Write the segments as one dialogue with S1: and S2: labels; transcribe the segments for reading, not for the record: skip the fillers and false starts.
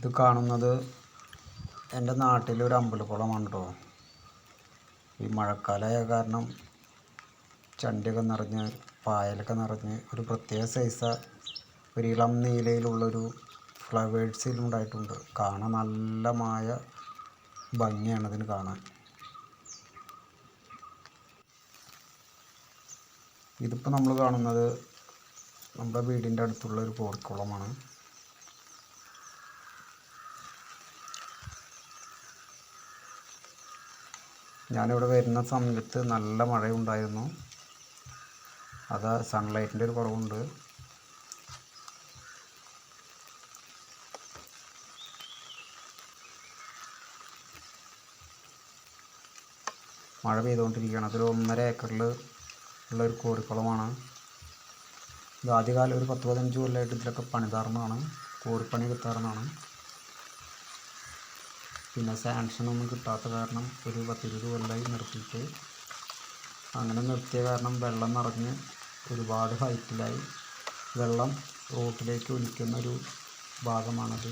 S1: ഇത് കാണുന്നത് എൻ്റെ നാട്ടിലൊരു അമ്പലക്കുളമാണ് കേട്ടോ. ഈ മഴക്കാലമായ കാരണം ചണ്ടിയൊക്കെ നിറഞ്ഞ് പായലൊക്കെ നിറഞ്ഞ് ഒരു പ്രത്യേക സൈസ് ഒരു ഇളം നീലയിലുള്ളൊരു ഫ്ലവേഴ്സിലും ഉണ്ടായിട്ടുണ്ട്. കാണാൻ നല്ല ഭംഗിയാണ് ഇതിന് കാണാൻ. ഇതിപ്പോൾ നമ്മൾ കാണുന്നത് നമ്മുടെ വീടിൻ്റെ അടുത്തുള്ള ഒരു കോറിക്കുളമാണ്. ഞാനിവിടെ വരുന്ന സമയത്ത് നല്ല മഴയുണ്ടായിരുന്നു. അത് സൺലൈറ്റിൻ്റെ ഒരു കുറവുണ്ട്. മഴ പെയ്തുകൊണ്ടിരിക്കുകയാണ്. അതൊരു 1.5 ഏക്കറിൽ ഉള്ളൊരു കോറിക്കുളമാണ്. ഇത് ആദ്യകാലം ഒരു 10-15 കൊല്ലമായിട്ട് ഇതിലൊക്കെ പണിതാർന്നതാണ്, കോറിപ്പണി കിട്ടാറുന്നതാണ്. പിന്നെ സാങ്ഷനൊന്നും കിട്ടാത്ത കാരണം ഒരു 10-20 കൊല്ലമായി നിർത്തിയിട്ട്. അങ്ങനെ നിർത്തിയ കാരണം വെള്ളം നിറഞ്ഞ് ഒരുപാട് ഹൈറ്റിലായി. വെള്ളം റോട്ടിലേക്ക് ഒലിക്കുന്നൊരു ഭാഗമാണത്.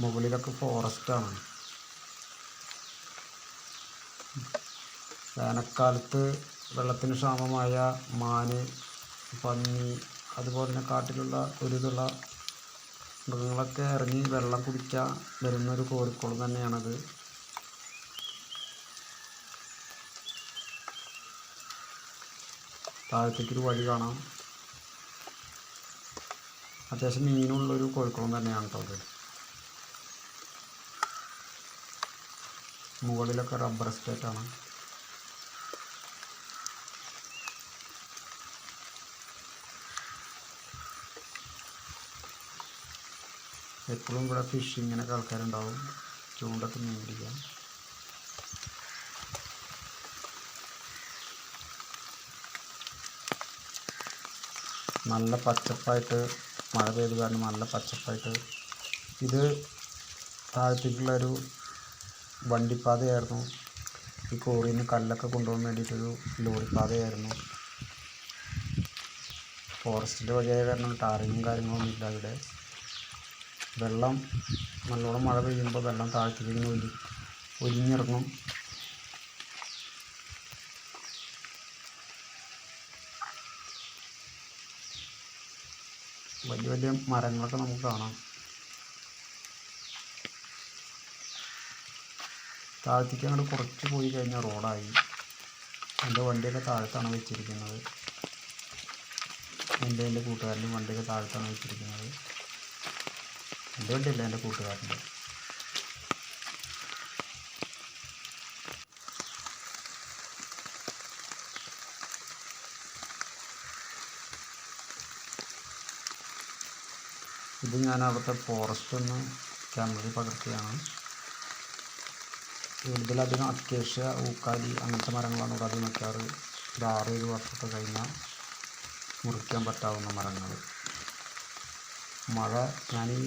S1: മുകളിലൊക്കെ ഫോറസ്റ്റാണ്. വേനൽക്കാലത്ത് വെള്ളത്തിന് ക്ഷാമമായ മാന്, പന്നി, അതുപോലെ തന്നെ കാട്ടിലുള്ള ഒരുവിധമുള്ള മൃഗങ്ങളൊക്കെ ഇറങ്ങി വെള്ളം കുടിക്കാൻ വരുന്നൊരു കോറിക്കുളം തന്നെയാണത്. താഴത്തേക്കൊരു വഴി കാണാം. അത്യാവശ്യം മീനുള്ളൊരു കോറിക്കുളം തന്നെയാണ് കേട്ടോ അത്. മുകളിലൊക്കെ റബ്ബർ എസ്റ്റേറ്റാണ്. എപ്പോഴും ഇവിടെ ഫിഷിങ്ങിനൊക്കെ ആൾക്കാരുണ്ടാവും, ചൂണ്ടൊക്കെ മീൻ പിടിക്കാൻ. നല്ല പച്ചപ്പായിട്ട്, മഴ പെയ്ത് കാരണം നല്ല പച്ചപ്പായിട്ട്. ഇത് താഴത്തേക്കുള്ളൊരു വണ്ടിപ്പാതയായിരുന്നു. ഈ കോറിയിൽ നിന്ന് കല്ലൊക്കെ കൊണ്ടുപോകാൻ വേണ്ടിയിട്ടൊരു ലോറിപ്പാതയായിരുന്നു. ഫോറസ്റ്റിൻ്റെ വഴിയായ കാരണം ടാറിങ്ങും കാര്യങ്ങളൊന്നും ഇല്ല ഇവിടെ. വെള്ളം നല്ലോണം മഴ പെയ്യുമ്പോൾ വെള്ളം താഴത്തേക്ക് ഇങ്ങനെ ഒലിഞ്ഞിറങ്ങും. വലിയ വലിയ മരങ്ങളൊക്കെ നമുക്ക് കാണാം. താഴത്തേക്ക് അങ്ങോട്ട് കുറച്ച് പോയി കഴിഞ്ഞാൽ റോഡായി. എൻ്റെ വണ്ടിയൊക്കെ താഴത്താണ് വെച്ചിരിക്കുന്നത്. എൻ്റെ കൂട്ടുകാരൻ്റെ വണ്ടിയൊക്കെ താഴത്താണ് വെച്ചിരിക്കുന്നത്. എൻ്റെ വണ്ടിയല്ല, എൻ്റെ കൂട്ടുകാരൻ്റെ. ഇത് ഞാൻ അവിടുത്തെ ഫോറസ്റ്റ് ഒന്ന് ക്യാമറയിൽ പകർത്തിയാണ്. കൂടുതലധികം അക്കേഷ്യ, ഊക്കാലി അങ്ങനത്തെ മരങ്ങളാണ് ഇവിടെ അധികം വയ്ക്കാറ്. ഒരു 6-7 വർഷമൊക്കെ കഴിഞ്ഞാൽ മുറിക്കാൻ പറ്റാവുന്ന മരങ്ങൾ. ഞാൻ ഈ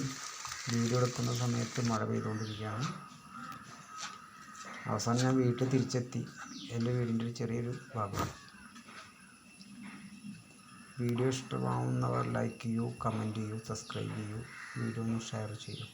S1: വീഡിയോ എടുക്കുന്ന സമയത്ത് മഴ പെയ്തുകൊണ്ടിരിക്കുകയാണ്. അവസാനം ഞാൻ വീട്ടിൽ തിരിച്ചെത്തി. എൻ്റെ വീടിൻ്റെ ഒരു ചെറിയൊരു ഭാഗം. വീഡിയോ ഇഷ്ടമാവുന്നവർ ലൈക്ക് ചെയ്യൂ, കമൻറ്റ് ചെയ്യൂ, സബ്സ്ക്രൈബ് ചെയ്യൂ, വീഡിയോ ഒന്ന് ഷെയർ ചെയ്യൂ.